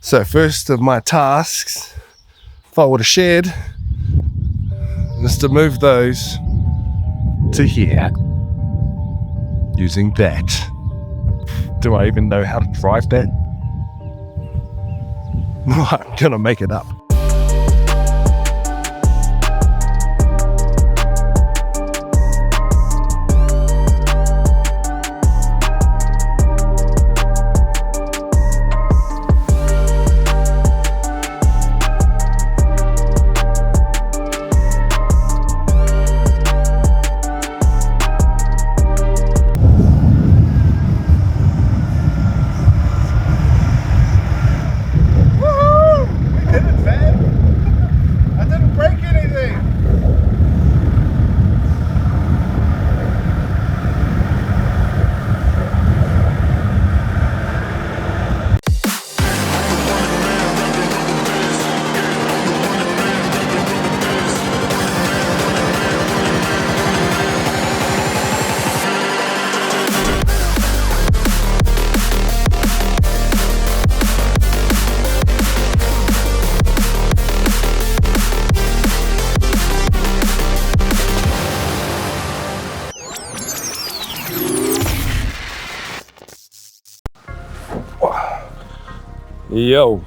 So first of my tasks, if I would have shared, is to move those to here using that. Do I even know how to drive that? No, I'm gonna make it up. Yo,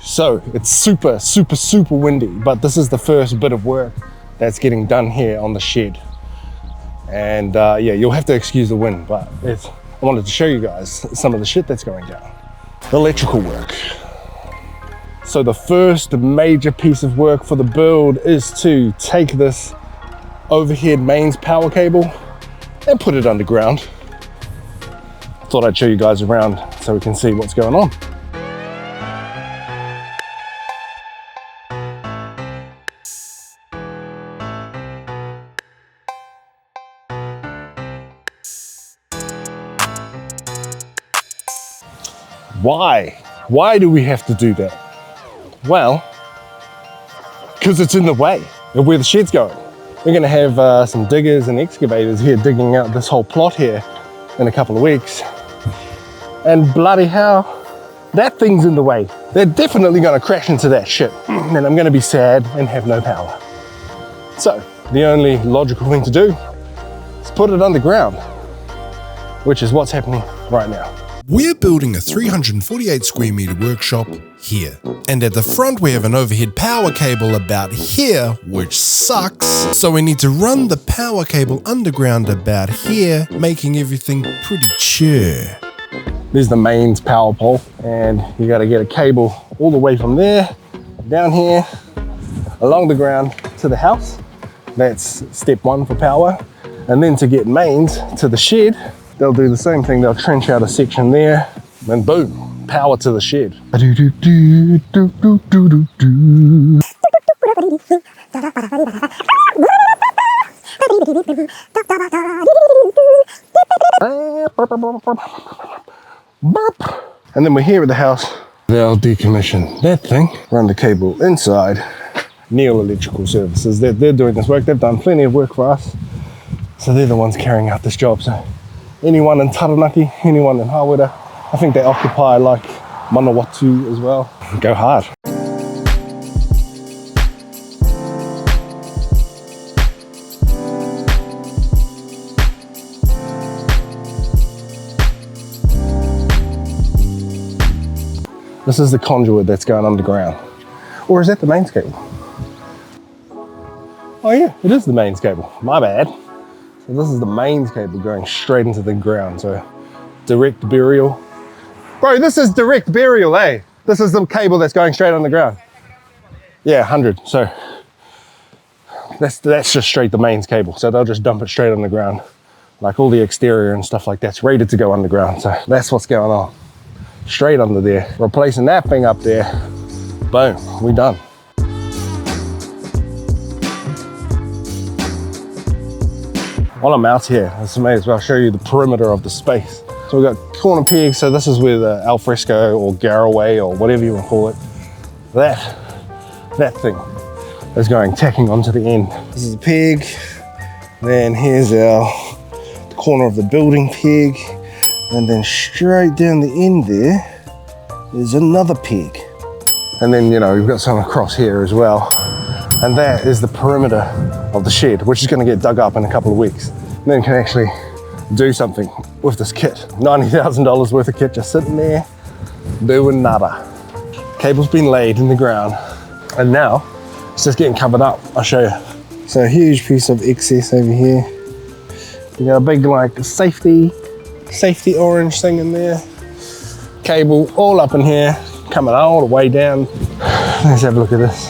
so it's super windy, but this is the first bit of work that's getting done here on the shed. And yeah, you'll have to excuse the wind, but I wanted to show you guys some of the shit that's going down. Electrical work. So the first major piece of work for the build is to take this overhead mains power cable and put it underground. Thought I'd show you guys around so we can see what's going on. Why do we have to do that? Well, because it's in the way of where the shed's going. We're gonna have some diggers and excavators here digging out this whole plot here in a couple of weeks. And bloody hell, that thing's in the way. They're definitely gonna crash into that shit. And I'm gonna be sad and have no power. So the only logical thing to do is put it underground, which is what's happening right now. We're building a 348 square meter workshop here. And at the front we have an overhead power cable about here, which sucks. So we need to run the power cable underground about here, making everything pretty sure. There's the mains power pole, and you gotta get a cable all the way from there, down here, along the ground to the house. That's step one for power. And then to get mains to the shed, they'll do the same thing. They'll trench out a section there, and boom, power to the shed. And then we're here at the house. They'll decommission that thing, run the cable inside. Neil Electrical Services, they're doing this work. They've done plenty of work for us. So they're the ones carrying out this job. So anyone in Taranaki, anyone in Hawera, I think they occupy like Manawatu as well. Go hard. This is the conduit that's going underground. Or is that the mains cable? Oh yeah, it is the mains cable. My bad. So this is the mains cable going straight into the ground. So direct burial. Bro, this is direct burial, eh? This is the cable that's going straight on the ground. Yeah, 100. So that's just straight the mains cable. So they'll just dump it straight on the ground. Like all the exterior and stuff like that's rated to go underground. So that's what's going on. Straight under there. Replacing that thing up there. Boom, we done. While I'm out here, I may as well show you the perimeter of the space. So we've got corner pegs, so this is where the alfresco or garraway or whatever you want to call it, that thing is going tacking onto the end. This is a peg, then here's the corner of the building peg, and then straight down the end there There's another peg. And then, you know, we've got some across here as well. And that is the perimeter of the shed, which is going to get dug up in a couple of weeks. And then can actually do something with this kit. $90,000 worth of kit just sitting there, doing nada. Cable's been laid in the ground. And now, it's just getting covered up. I'll show you. So a huge piece of excess over here. We got a big like safety orange thing in there. Cable all up in here, coming all the way down. Let's have a look at this.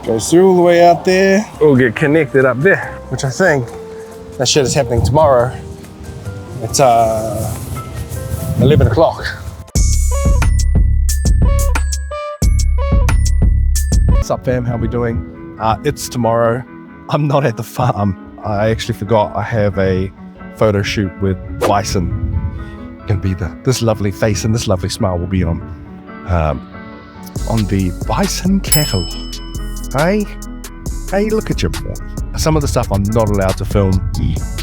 Goes through all the way out there. We'll get connected up there, which I think that shit is happening tomorrow. It's 11 o'clock. What's up fam, how we doing? It's tomorrow. I'm not at the farm. I actually forgot I have a photo shoot with Bison. Can be this lovely face and this lovely smile will be on the Bison cattle. Hey, look at your boy. Some of the stuff I'm not allowed to film,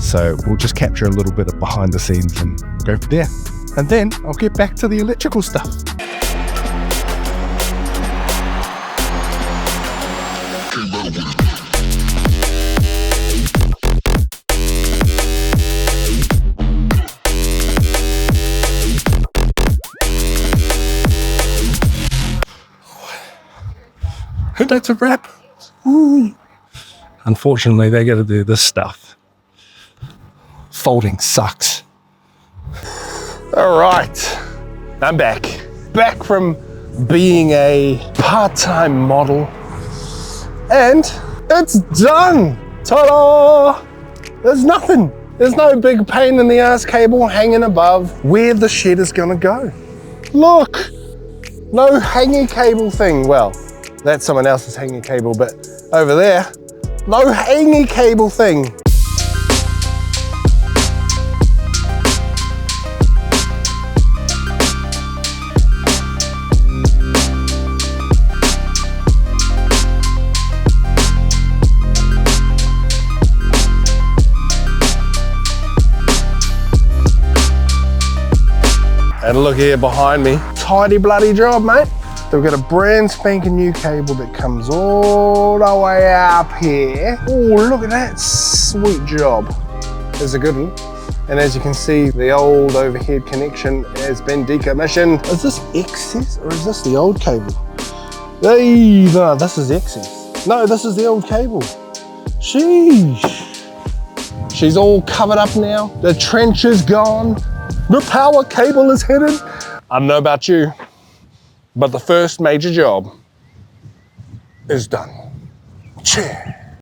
so we'll just capture a little bit of behind the scenes and go from there. And then I'll get back to the electrical stuff. That's a wrap. Ooh. Unfortunately, they got to do this stuff. Folding sucks. All right, I'm back. Back from being a part-time model. And it's done. Ta-da! There's nothing. There's no big pain in the ass cable hanging above where the shed is gonna go. Look, no hanging cable thing. Well, that's someone else's hanging cable, but over there, no hanging cable thing. And look here behind me, tidy bloody job, mate. We've got a brand spanking new cable that comes all the way up here. Oh, look at that, sweet job. It's a good one. And as you can see, the old overhead connection has been decommissioned. Is this excess or is this the old cable? Hey, no, this is excess. No, this is the old cable. Sheesh. She's all covered up now. The trench is gone. The power cable is hidden. I don't know about you, but the first major job is done. Cheer.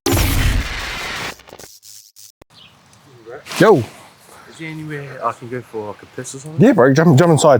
Yo. Is there anywhere I can go for like a piss or something? Yeah, bro, jump inside.